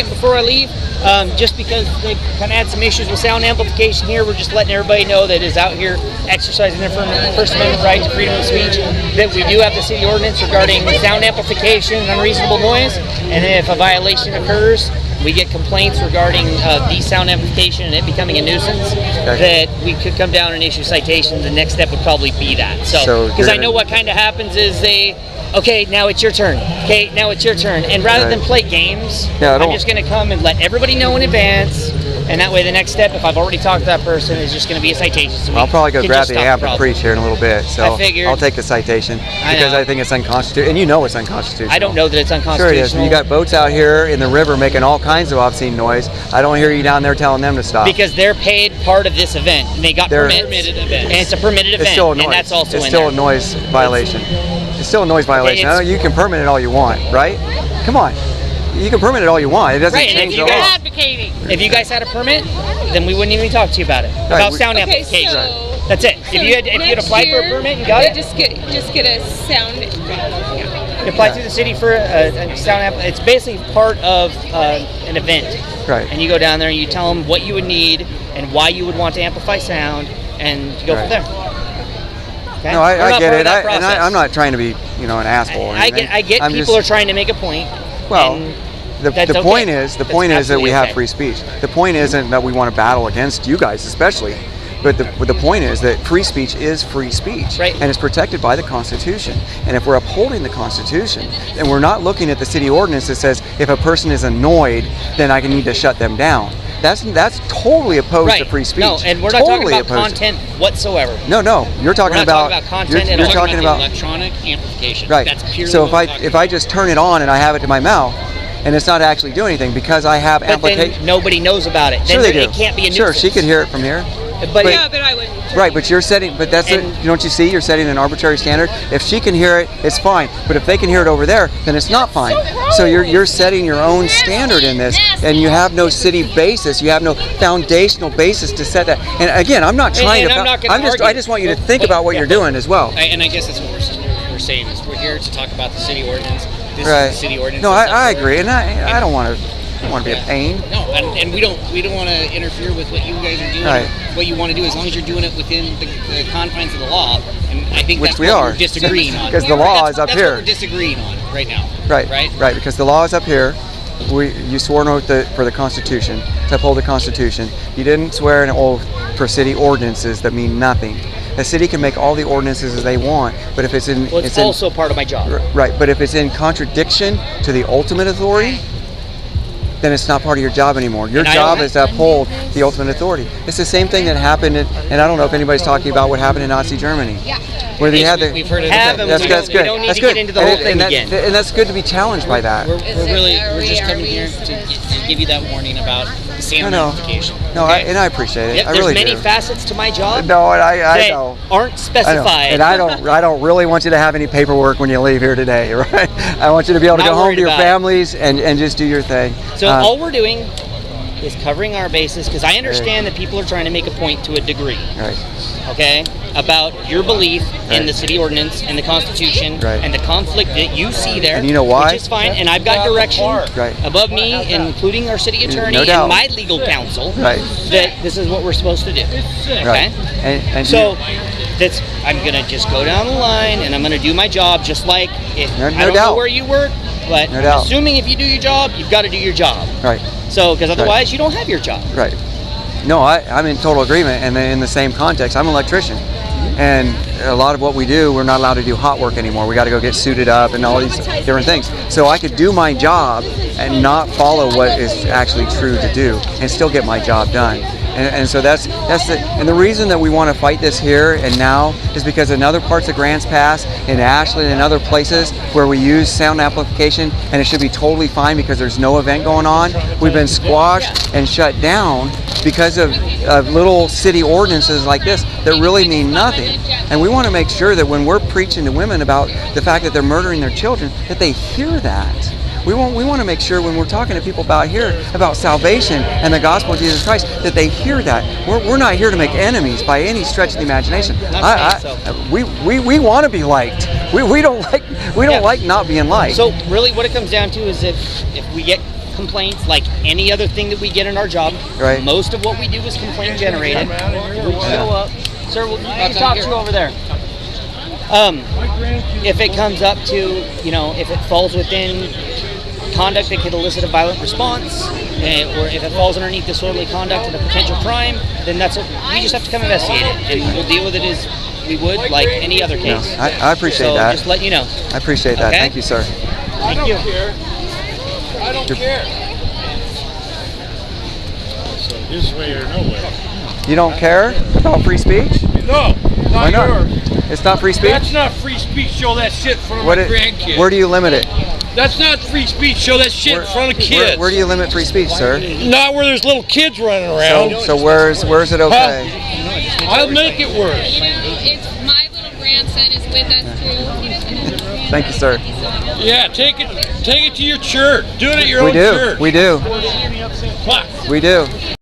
Before I leave, just because they kind of had some issues with sound amplification here, we're just letting everybody know that is out here exercising their First Amendment right to freedom of speech, that we do have the city ordinance regarding sound amplification and unreasonable noise, and if a violation occurs, we get complaints regarding the sound amplification and it becoming a nuisance, that we could come down and issue citations. The next step would probably be that. So, because I know what kind of happens is okay, now it's your turn. Okay, now it's your turn. And rather than play games, I'm just going to come and let everybody know in advance. And that way, the next step, if I've already talked to that person, is just going to be a citation. So I'll probably go grab the amp and preach here in a little bit. So I'll take the citation because I think it's unconstitutional. And you know it's unconstitutional. I don't know that it's unconstitutional. Sure it is. You got boats out here in the river making all kinds of obscene noise. I don't hear you down there telling them to stop. Because they're paid part of this event. And they got permitted event. And it's a permitted event. It's still a noise. And that's also it's still a noise violation. It's still a noise violation. I know you can permit it all you want, right? Come on. You can permit it all you want. It doesn't change the law. Advocating. If you guys had a permit, then we wouldn't even talk to you about it. About sound amplification. So that's it. So if you had applied for a permit and got it, just get a sound. You apply through the city for a sound amp. It's basically part of an event. Right. And you go down there and you tell them what you would need and why you would want to amplify sound, and you go from there. Okay? No, I get it. I'm not trying to be, an asshole or anything. I get people are trying to make a point. Well, the point is that we have free speech. The point isn't that we want to battle against you guys, especially. But the point is that free speech is free speech, right. And it's protected by the Constitution. And if we're upholding the Constitution, then we're not looking at the city ordinance that says if a person is annoyed, then I need to shut them down. That's totally opposed to free speech. No, and we're not talking about content whatsoever. No, you're talking about content. You're talking about electronic amplification. Right. That's purely so if I just turn it on and I have it to my mouth, and it's not actually doing anything because I have amplification. Then nobody knows about it. Sure, then they do. It can't be a nuisance. Sure, she could hear it from here. But I wouldn't. Right, but you're setting. But that's it. Don't you see? You're setting an arbitrary standard. If she can hear it, it's fine. But if they can hear it over there, then it's not fine. So you're setting your own standard in this, and you have no city basis. You have no foundational basis to set that. And again, I'm not trying I just want you to think about what you're doing as well. And I guess that's what we're saying is we're here to talk about the city ordinance. This is the city ordinance. No, I agree, and I don't want to. Want to be a pain? No, and we don't want to interfere with what you guys are doing. Right. What you want to do, as long as you're doing it within the confines of the law. And I think Which that's we what are we're disagreeing on. Because the law is up here. That's what we're disagreeing on right now. Right. Because the law is up here. You swore an oath for the Constitution, to uphold the Constitution. You didn't swear an oath for city ordinances that mean nothing. The city can make all the ordinances as they want, but if it's in... Well, it's also part of my job. Right, but if it's in contradiction to the ultimate authority, then it's not part of your job anymore. Your job is to uphold the ultimate authority. It's the same thing that happened, and I don't know if anybody's talking about what happened in Nazi Germany. Yeah. Where they had we've heard of that's good. We don't need to get into the whole thing again. And that's good to be challenged by that. We're just coming here to give you that warning about the sound amplification. No, and I appreciate it. Yep, I really there's many facets to my job. No, and I know. Aren't specified. And I don't really want you to have any paperwork when you leave here today, right? I want you to be able to go home to your families and just do your thing. So all we're doing is covering our bases, because I understand that people are trying to make a point to a degree. Right. Okay? About your belief in the city ordinance and the Constitution and the conflict that you see there. And you know why? Which is fine. And I've got direction above me, including our city attorney and my legal counsel, that this is what we're supposed to do. Okay? Right. And so I'm going to just go down the line and I'm going to do my job just like I don't know where you work, but I'm assuming if you do your job, you've got to do your job. Right. So, because otherwise you don't have your job. Right. No, I'm in total agreement, and in the same context, I'm an electrician. And a lot of what we do, we're not allowed to do hot work anymore. We got to go get suited up and all these different things. So I could do my job and not follow what is actually true to do and still get my job done. And so that's the reason that we want to fight this here and now is because in other parts of Grants Pass, in Ashland, and other places where we use sound amplification and it should be totally fine because there's no event going on, we've been squashed and shut down because of little city ordinances like this that really mean nothing. And we want to make sure that when we're preaching to women about the fact that they're murdering their children, that they hear that. We want to make sure when we're talking to people about salvation and the gospel of Jesus Christ that they hear that. We're not here to make enemies by any stretch of the imagination. We want to be liked. We don't like not being liked. So really, what it comes down to is if we get complaints like any other thing that we get in our job. Right. Most of what we do is complaint generated. We show up. Sir, we can talk to you over there. If it comes up to, if it falls within conduct that could elicit a violent response, or if it falls underneath disorderly conduct and a potential crime, then we just have to come investigate it, and we'll deal with it as we would like any other case. No, I appreciate that. Just let you know. I appreciate that. Okay? Thank you, sir. Thank you. I don't care. So this way or no way. You don't care about free speech? No, Why not not? yours. It's not free speech? That's not free speech. Show that shit in front of my grandkids. Where do you limit it? That's not free speech. Show that shit in front of kids. Where do you limit free speech, sir? Not where there's little kids running around. So where's it okay? I'll make it worse. It's my little grandson is with us too. Thank you, sir. Yeah, take it to your church. Do it at your We own do. church. We do. Fuck. We do.